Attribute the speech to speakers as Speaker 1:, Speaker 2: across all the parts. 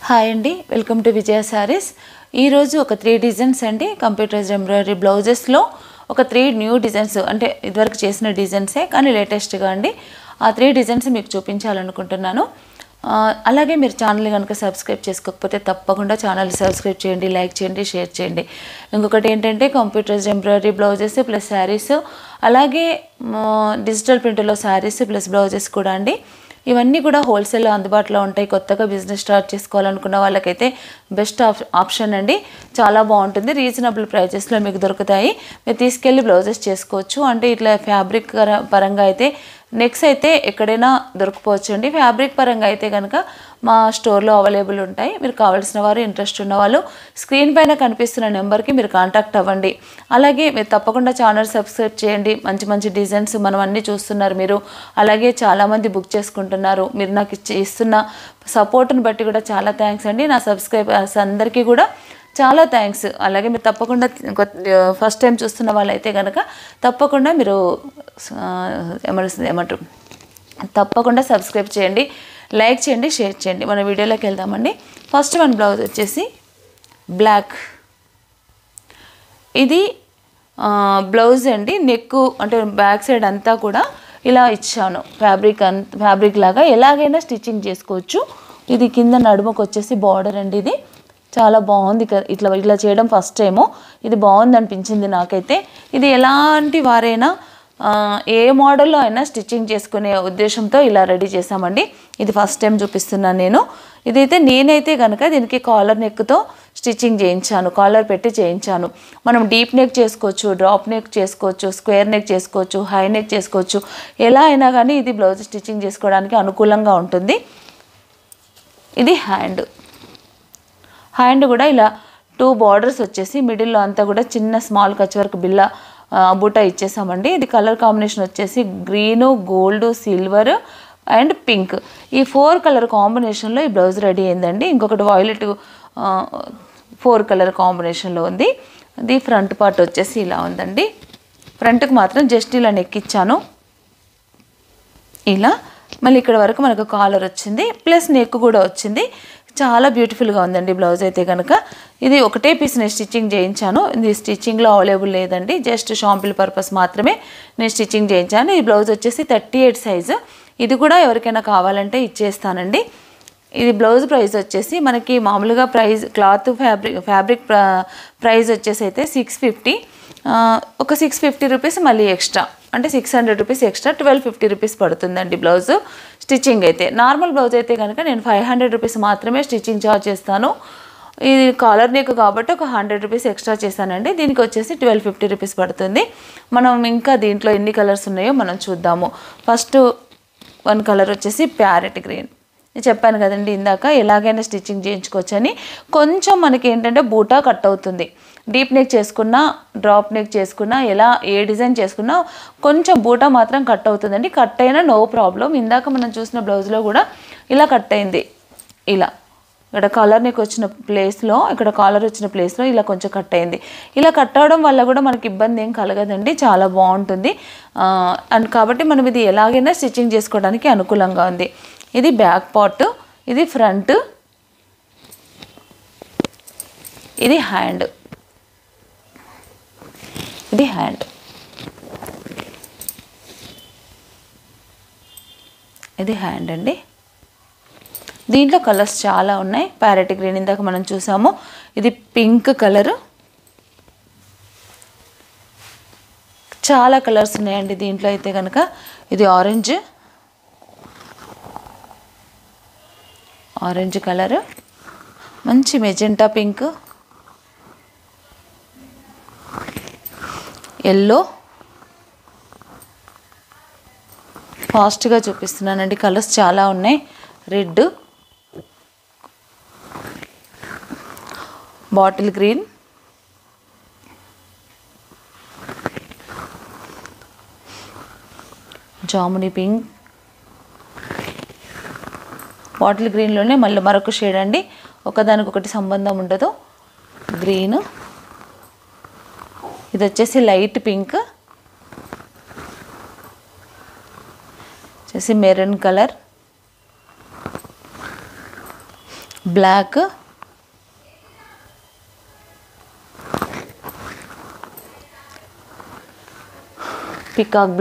Speaker 1: Hi అండి, welcome to విజయ సారీస్. ఈరోజు ఒక 3 డిజైన్స్ అండి కంప్యూటరైజ్డ్ ఎంబ్రాయిడరీ బ్లౌజెస్లో ఒక 3 న్యూ డిజైన్స్, అంటే ఇదివరకు చేసిన డిజైన్సే కానీ లేటెస్ట్గా అండి. ఆ 3 డిజైన్స్ మీకు చూపించాలనుకుంటున్నాను. అలాగే మీరు ఛానల్ కనుక సబ్స్క్రైబ్ చేసుకోకపోతే తప్పకుండా ఛానల్ సబ్స్క్రైబ్ చేయండి, లైక్ చేయండి, షేర్ చేయండి. ఇంకొకటి ఏంటంటే computerized embroidery blouses plus saris, అలాగే డిజిటల్ ప్రింట్లో శారీస్ ప్లస్ బ్లౌజెస్ కూడా అండి. ఇవన్నీ కూడా హోల్సేల్లో అందుబాటులో ఉంటాయి. కొత్తగా బిజినెస్ స్టార్ట్ చేసుకోవాలనుకున్న వాళ్ళకైతే బెస్ట్ ఆప్షన్ అండి. చాలా బాగుంటుంది, రీజనబుల్ ప్రైజెస్లో మీకు దొరుకుతాయి. మీరు తీసుకెళ్ళి బ్లౌజెస్ చేసుకోవచ్చు. అంటే ఇట్లా ఫ్యాబ్రిక్ పరంగా అయితే నెక్స్ అయితే ఎక్కడైనా దొరకపోవచ్చు అండి. ఫ్యాబ్రిక్ పరంగా అయితే కనుక మా స్టోర్లో అవైలబుల్ ఉంటాయి. మీరు కావాల్సిన వారు, ఇంట్రెస్ట్ ఉన్నవాళ్ళు స్క్రీన్ పైన కనిపిస్తున్న నెంబర్కి మీరు కాంటాక్ట్ అవ్వండి. అలాగే మీరు తప్పకుండా ఛానల్ సబ్స్క్రైబ్ చేయండి. మంచి మంచి డిజైన్స్ మనం అన్నీ చూస్తున్నారు మీరు. అలాగే చాలామంది బుక్ చేసుకుంటున్నారు. మీరు నాకు ఇస్తున్న సపోర్ట్ని బట్టి కూడా చాలా థ్యాంక్స్ అండి. నా సబ్స్క్రైబర్స్ అందరికీ కూడా చాలా థ్యాంక్స్. అలాగే మీరు తప్పకుండా ఫస్ట్ టైం చూస్తున్న వాళ్ళైతే కనుక తప్పకుండా మీరు ఏమంటారు తప్పకుండా సబ్స్క్రైబ్ చేయండి, లైక్ చేయండి, షేర్ చేయండి. మన వీడియోలోకి వెళ్దామండి. ఫస్ట్ వన్ బ్లౌజ్ వచ్చేసి బ్లాక్. ఇది బ్లౌజ్ అండి. నెక్ అంటే బ్యాక్ సైడ్ అంతా కూడా ఇలా ఇచ్చాను. ఫ్యాబ్రిక్ లాగా ఎలాగైనా స్టిచ్చింగ్ చేసుకోవచ్చు. ఇది కింద నడుముకు వచ్చేసి బార్డర్ అండి. ఇది చాలా బాగుంది. ఇట్లా చేయడం ఫస్ట్ టైము. ఇది బాగుంది అనిపించింది నాకైతే. ఇది ఎలాంటి వారైనా ఏ మోడల్లో అయినా స్టిచ్చింగ్ చేసుకునే ఉద్దేశంతో ఇలా రెడీ చేసామండి. ఇది ఫస్ట్ టైం చూపిస్తున్నాను నేను. ఇదైతే నేనైతే కనుక దీనికి కాలర్ నెక్తో స్టిచ్చింగ్ చేయించాను, కాలర్ పెట్టి చేయించాను. మనం డీప్ నెక్ చేసుకోవచ్చు, డ్రాప్ నెక్ చేసుకోవచ్చు, స్క్వేర్ నెక్ చేసుకోవచ్చు, హై నెక్ చేసుకోవచ్చు. ఎలా అయినా కానీ ఇది బ్లౌజ్ స్టిచ్చింగ్ చేసుకోవడానికి అనుకూలంగా ఉంటుంది. ఇది హ్యాండ్ కూడా ఇలా 2 బార్డర్స్ వచ్చేసి మిడిల్లో అంతా కూడా చిన్న స్మాల్ కచ్ వర్క్ బిల్ల బూటా ఇచ్చేసామండి. ఇది కలర్ కాంబినేషన్ వచ్చేసి green, gold, silver and pink. ఈ 4 కలర్ కాంబినేషన్లో ఈ బ్లౌజ్ రెడీ అయిందండి. ఇంకొకటి వాయిలెట్ 4 కలర్ కాంబినేషన్లో ఉంది. ఇది ఫ్రంట్ పార్ట్ వచ్చేసి ఇలా ఉందండి. ఫ్రంట్కి మాత్రం జస్ట్ ఇలా నెక్కిచ్చాను. ఇలా మళ్ళీ ఇక్కడ వరకు మనకు కాలర్ వచ్చింది, ప్లస్ నెక్ కూడా వచ్చింది. చాలా బ్యూటిఫుల్గా ఉందండి బ్లౌజ్ అయితే కనుక. ఇది ఒకటే పీస్ నేను స్టిచ్చింగ్ చేయించాను. ఇది స్టిచ్చింగ్లో అవైలబుల్ లేదండి, జస్ట్ షాంపుల్ పర్పస్ మాత్రమే నేను స్టిచ్చింగ్ చేయించాను. ఈ బ్లౌజ్ వచ్చేసి 38 సైజు. ఇది కూడా ఎవరికైనా కావాలంటే ఇచ్చేస్తానండి. ఇది బ్లౌజ్ ప్రైస్ వచ్చేసి మనకి మామూలుగా క్లాత్ ఫ్యాబ్రిక్ ప్రైస్ వచ్చేసి అయితే 650. ఒక 650 రూపీస్ మళ్ళీ ఎక్స్ట్రా, అంటే 600 రూపీస్ ఎక్స్ట్రా, 1250 రూపీస్ పడుతుందండి బ్లౌజ్ స్టిచ్చింగ్ అయితే. నార్మల్ బ్లౌజ్ అయితే కనుక నేను 500 రూపీస్ మాత్రమే స్టిచ్చింగ్ చార్జ్ చేస్తాను. ఇది కాలర్ నెక్ కాబట్టి ఒక 100 రూపీస్ ఎక్స్ట్రా చేశానండి. దీనికి వచ్చేసి 1250 రూపీస్ పడుతుంది. మనం ఇంకా దీంట్లో ఎన్ని కలర్స్ ఉన్నాయో మనం చూద్దాము. ఫస్ట్ 1 కలర్ వచ్చేసి ప్యారెట్ గ్రీన్. నేను చెప్పాను కదండి ఇందాక ఎలాగైనా స్టిచ్చింగ్ చేయించుకోవచ్చని. కొంచెం మనకి ఏంటంటే బూటా కట్ అవుతుంది. డీప్ నెక్ చేసుకున్నా, డ్రాప్ నెక్ చేసుకున్నా, ఏ డిజైన్ చేసుకున్నా కొంచెం బూటా మాత్రం కట్ అవుతుందండి. కట్ అయినా నో ప్రాబ్లం. ఇందాక మనం చూసిన బ్లౌజ్లో కూడా ఇలా కట్ అయింది. ఇలా ఇక్కడ కాలర్ నెక్ వచ్చిన ప్లేస్లో, ఇక్కడ కాలర్ వచ్చిన ప్లేస్లో ఇలా కొంచెం కట్ అయింది. ఇలా కట్ అవడం వల్ల కూడా మనకి ఇబ్బంది ఏం కలగదండి, చాలా బాగుంటుంది. అండ్ కాబట్టి మనం ఇది ఎలాగైనా స్టిచ్చింగ్ చేసుకోవడానికి అనుకూలంగా ఉంది. ఇది బ్యాక్ పార్ట్, ఇది ఫ్రంట్, ఇది హ్యాండ్. ఇది హ్యాండ్ అండి. దీంట్లో కలర్స్ చాలా ఉన్నాయి. ప్యారెట్ గ్రీన్ ఇందాక మనం చూసాము. ఇది పింక్ కలరు. చాలా కలర్స్ ఉన్నాయండి దీంట్లో అయితే కనుక. ఇది ఆరెంజ్ కలరు, మంచి మెజెంటా పింక్, ఎల్లో. ఫాస్ట్గా చూపిస్తున్నానండి, కలర్స్ చాలా ఉన్నాయి. రెడ్, బాటిల్ గ్రీన్, జాముని పింక్, బాటిల్ గ్రీన్లోనే మళ్ళీ మరొక షేడ్ అండి, ఒకదానికొకటి సంబంధం ఉండదు. గ్రీన్, ఇది వచ్చేసి లైట్ పింక్, వచ్చేసి maroon colour, black, peacock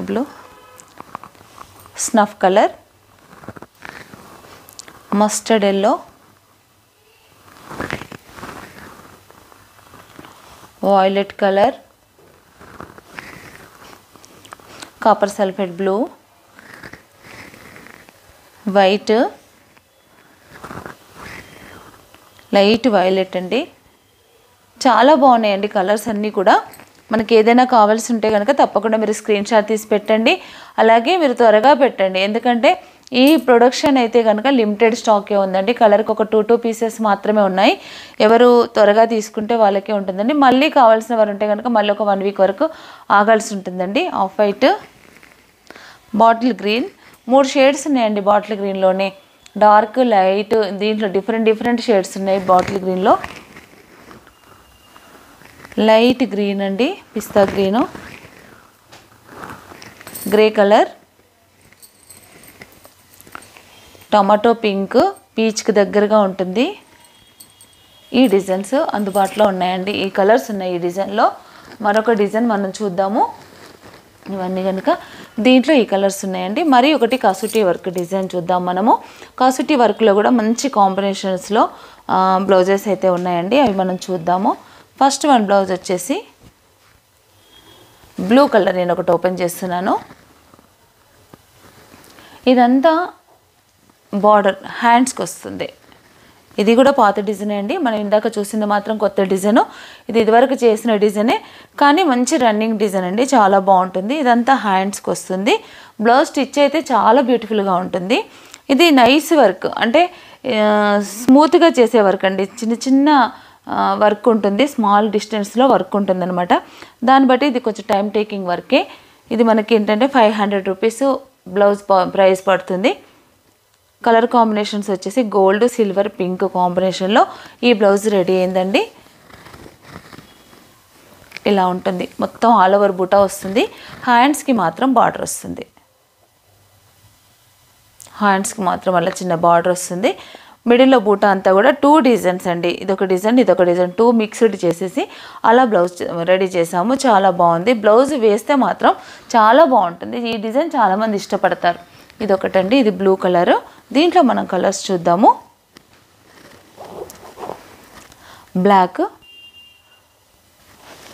Speaker 1: blue, snuff colour, mustard yellow, violet colour, copper sulphate blue, white, light violet అండి. చాలా బాగున్నాయండి కలర్స్ అన్నీ కూడా. మనకి ఏదైనా కావాల్సి ఉంటే కనుక తప్పకుండా మీరు స్క్రీన్ షాట్ తీసి పెట్టండి. అలాగే మీరు త్వరగా పెట్టండి, ఎందుకంటే ఈ ప్రొడక్షన్ అయితే కనుక లిమిటెడ్ స్టాకే ఉందండి. కలర్కి ఒక 2 పీసెస్ మాత్రమే ఉన్నాయి. ఎవరు త్వరగా తీసుకుంటే వాళ్ళకే ఉంటుందండి. మళ్ళీ కావాల్సిన వారు ఉంటే కనుక మళ్ళీ ఒక 1 వీక్ వరకు ఆగాల్సి ఉంటుందండి. Off white, bottle green, 3 shades ఉన్నాయండి బాటిల్ గ్రీన్లోనే. డార్క్, లైట్, దీంట్లో డిఫరెంట్ షేడ్స్ ఉన్నాయి బాటిల్ గ్రీన్లో. లైట్ గ్రీన్ అండి, పిస్తా green, grey colour, tomato pink, పీచ్కి దగ్గరగా ఉంటుంది. ఈ డిజైన్స్ అందుబాటులో ఉన్నాయండి. ఈ కలర్స్ ఉన్నాయి ఈ డిజైన్లో. మరొక డిజైన్ మనం చూద్దాము. ఇవన్నీ కనుక దీంట్లో ఈ కలర్స్ ఉన్నాయండి. మరి ఒకటి కసూటీ వర్క్ డిజైన్ చూద్దాం మనము. కసూటీ వర్క్లో కూడా మంచి కాంబినేషన్స్లో బ్లౌజెస్ అయితే ఉన్నాయండి. అవి మనం చూద్దాము. ఫస్ట్ వన్ బ్లౌజ్ వచ్చేసి బ్లూ కలర్. నేను ఒకటి ఓపెన్ చేస్తున్నాను. ఇదంతా బార్డర్ హ్యాండ్స్కి వస్తుంది. ఇది కూడా పాత డిజైనే అండి. మనం ఇందాక చూసింది మాత్రం కొత్త డిజైను. ఇది ఇదివరకు చేసిన డిజైనే, కానీ మంచి రన్నింగ్ డిజైన్ అండి. చాలా బాగుంటుంది. ఇదంతా హ్యాండ్స్కి వస్తుంది. బ్లౌజ్ స్టిచ్ అయితే చాలా బ్యూటిఫుల్గా ఉంటుంది. ఇది నైస్ వర్క్, అంటే స్మూత్గా చేసే వర్క్ అండి. చిన్న వర్క్ ఉంటుంది, స్మాల్ డిస్టెన్స్లో వర్క్ ఉంటుంది అనమాట. దాన్ని బట్టి ఇది కొంచెం టైం టేకింగ్ వర్కే. ఇది మనకి ఏంటంటే 500 రూపీస్ బ్లౌజ్ ప్రైస్ పడుతుంది. కలర్ కాంబినేషన్స్ వచ్చేసి గోల్డ్, సిల్వర్, పింక్ కాంబినేషన్లో ఈ బ్లౌజ్ రెడీ అయిందండి. ఇలా ఉంటుంది. మొత్తం ఆల్ ఓవర్ బూటా వస్తుంది. హ్యాండ్స్కి మాత్రం బార్డర్ వస్తుంది. హ్యాండ్స్కి మాత్రం అలా చిన్న బార్డర్ వస్తుంది. మిడిల్లో బూటా అంతా కూడా 2 డిజైన్స్ అండి. ఇదొక డిజైన్, 2 మిక్స్డ్ చేసేసి అలా బ్లౌజ్ రెడీ చేసాము. చాలా బాగుంది. బ్లౌజ్ వేస్తే మాత్రం చాలా బాగుంటుంది. ఈ డిజైన్ చాలామంది ఇష్టపడతారు. ఇదొకటండి. ఇది బ్లూ కలర్. దీంట్లో మనం కలర్స్ చూద్దాము. బ్లాక్,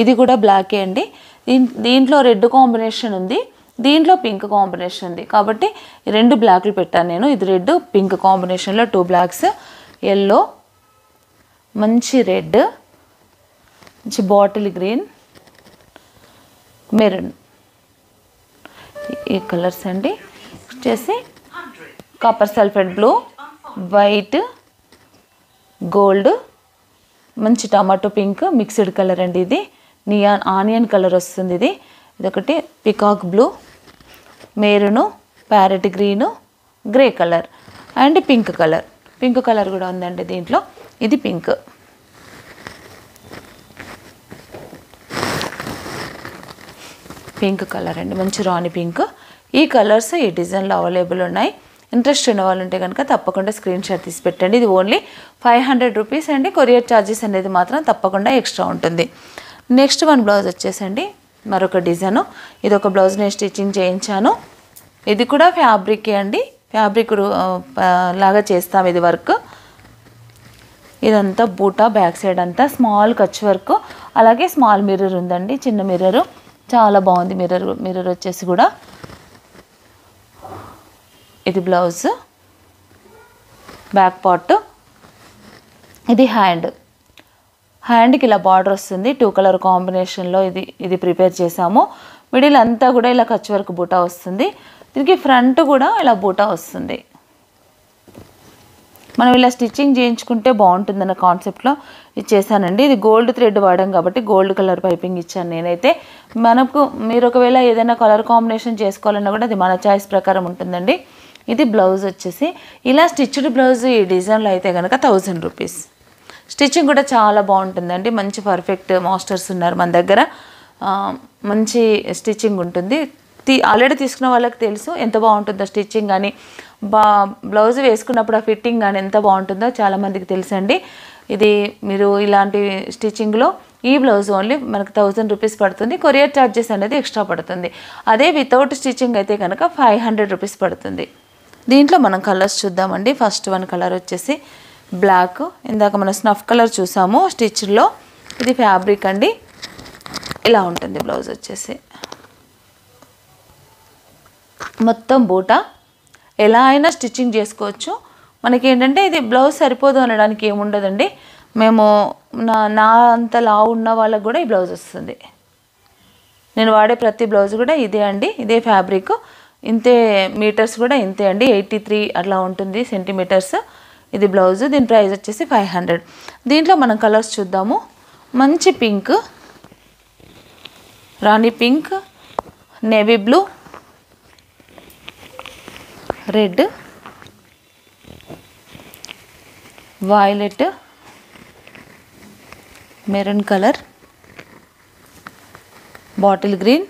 Speaker 1: ఇది కూడా బ్లాకే అండి. దీంట్లో రెడ్ కాంబినేషన్ ఉంది, దీంట్లో పింక్ కాంబినేషన్ ఉంది. కాబట్టి 2 బ్లాక్లు పెట్టాను నేను. ఇది రెడ్, పింక్ కాంబినేషన్లో 2 బ్లాక్స్. ఎల్లో, మంచి రెడ్, మంచి బాటిల్ గ్రీన్, మెరూన్, ఈ కలర్స్ అండి. వచ్చేసి copper sulphate blue, white, gold, మంచి టమాటో పింక్ మిక్స్డ్ కలర్ అండి. ఇది నియాన్ ఆనియన్ కలర్ వస్తుంది. ఇదొకటి peacock blue, maroon, parrot green, grey colour and pink colour. Pink colour కూడా ఉందండి దీంట్లో. ఇది పింక్. పింక్ కలర్ అండి, మంచి రాణి పింక్. ఈ కలర్స్ ఈ డిజైన్లో అవైలబుల్ ఉన్నాయి. ఇంట్రెస్ట్ ఉన్న వాళ్ళు ఉంటే కనుక తప్పకుండా స్క్రీన్ షాట్ తీసి పెట్టండి. ఇది ఓన్లీ 500 రూపీస్ అండి. కొరియర్ ఛార్జెస్ అనేది మాత్రం తప్పకుండా ఎక్స్ట్రా ఉంటుంది. నెక్స్ట్ వన్ బ్లౌజ్ వచ్చేసండి మరొక డిజైను. ఇది ఒక బ్లౌజ్ నేను స్టిచ్చింగ్ చేయించాను. ఇది కూడా ఫ్యాబ్రికే అండి. ఫ్యాబ్రిక్ లాగా చేస్తాం ఇది వర్క్. ఇదంతా బూటా, బ్యాక్ సైడ్ అంతా స్మాల్ కచ్ వర్క్. అలాగే స్మాల్ మిర్రర్ ఉందండి, చిన్న మిర్రరు. చాలా బాగుంది మిర్రర్ వచ్చేసి కూడా. ఇది బ్లౌజ్ బ్యాక్ పార్ట్. ఇది హ్యాండ్కి ఇలా బార్డర్ వస్తుంది. 2 కలర్ కాంబినేషన్లో ఇది ప్రిపేర్ చేసాము. మిడిల్ అంతా కూడా ఇలా కచ్ వర్క్ బూటా వస్తుంది. దీనికి ఫ్రంట్ కూడా ఇలా బూటా వస్తుంది. మనం ఇలా స్టిచ్చింగ్ చేయించుకుంటే బాగుంటుందన్న కాన్సెప్ట్లో ఇది చేశానండి. ఇది గోల్డ్ థ్రెడ్ వాడాం కాబట్టి గోల్డ్ కలర్ పైపింగ్ ఇచ్చాను నేనైతే. మీరు ఒకవేళ ఏదైనా కలర్ కాంబినేషన్ చేసుకోవాలన్నా కూడా అది మన చాయిస్ ప్రకారం ఉంటుందండి. ఇది బ్లౌజ్ వచ్చేసి ఇలా స్టిచ్డ్ బ్లౌజ్ ఈ డిజైన్లో అయితే కనుక 1000 రూపీస్. స్టిచ్చింగ్ కూడా చాలా బాగుంటుందండి. మంచి పర్ఫెక్ట్ మాస్టర్స్ ఉన్నారు మన దగ్గర. మంచి స్టిచ్చింగ్ ఉంటుంది. ఆల్రెడీ తీసుకున్న వాళ్ళకి తెలుసు ఎంత బాగుంటుందో స్టిచ్చింగ్ కానీ బ్లౌజ్ వేసుకున్నప్పుడు ఆ ఫిట్టింగ్ కానీ ఎంత బాగుంటుందో చాలామందికి తెలుసండి. ఇది మీరు ఇలాంటి స్టిచ్చింగ్లో ఈ బ్లౌజ్ ఓన్లీ మనకు 1000 రూపీస్ పడుతుంది. కొరియర్ ఛార్జెస్ అనేది ఎక్స్ట్రా పడుతుంది. అదే వితౌట్ స్టిచ్చింగ్ అయితే కనుక 500 రూపీస్ పడుతుంది. దీంట్లో మనం కలర్స్ చూద్దామండి. ఫస్ట్ వన్ కలర్ వచ్చేసి బ్లాక్. ఇందాక మనం స్నఫ్ కలర్ చూసాము స్టిచ్లో. ఇది ఫ్యాబ్రిక్ అండి. ఇలా ఉంటుంది బ్లౌజ్ వచ్చేసి. మొత్తం బూటా ఎలా అయినా స్టిచ్చింగ్ చేసుకోవచ్చు. మనకి ఏంటంటే ఇది బ్లౌజ్ సరిపోదు అనడానికి ఏముండదండి. మేము నా అంత లావు ఉన్న వాళ్ళకి కూడా ఈ బ్లౌజ్ వస్తుంది. నేను వాడే ప్రతి బ్లౌజ్ కూడా ఇదే అండి. ఇదే ఫ్యాబ్రిక్. ఇంతే మీటర్స్ కూడా ఇంతే అండి. 83 అట్లా ఉంటుంది సెంటీమీటర్స్. ఇది బ్లౌజ్. దీని ప్రైస్ వచ్చేసి 500. దీంట్లో మనం కలర్స్ చూద్దాము. మంచి పింక్, రాణి pink, navy blue, red, violet, maroon colour, bottle green,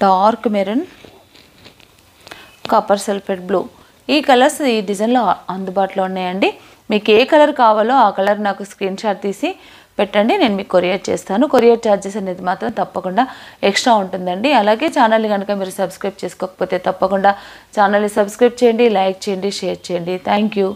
Speaker 1: dark maroon, copper sulphate blue. ఈ కలర్స్ ఈ డిజైన్లో అందుబాటులో ఉన్నాయండి. మీకు ఏ కలర్ కావాలో ఆ కలర్ నాకు స్క్రీన్ షాట్ తీసి పెట్టండి. నేను మీకు కొరియర్ చేస్తాను. కొరియర్ ఛార్జెస్ అనేది మాత్రం తప్పకుండా ఎక్స్ట్రా ఉంటుందండి. అలాగే ఛానల్ని కనుక మీరు సబ్స్క్రైబ్ చేసుకోకపోతే తప్పకుండా ఛానల్ని సబ్స్క్రైబ్ చేయండి, లైక్ చేయండి, షేర్ చేయండి. Thank you.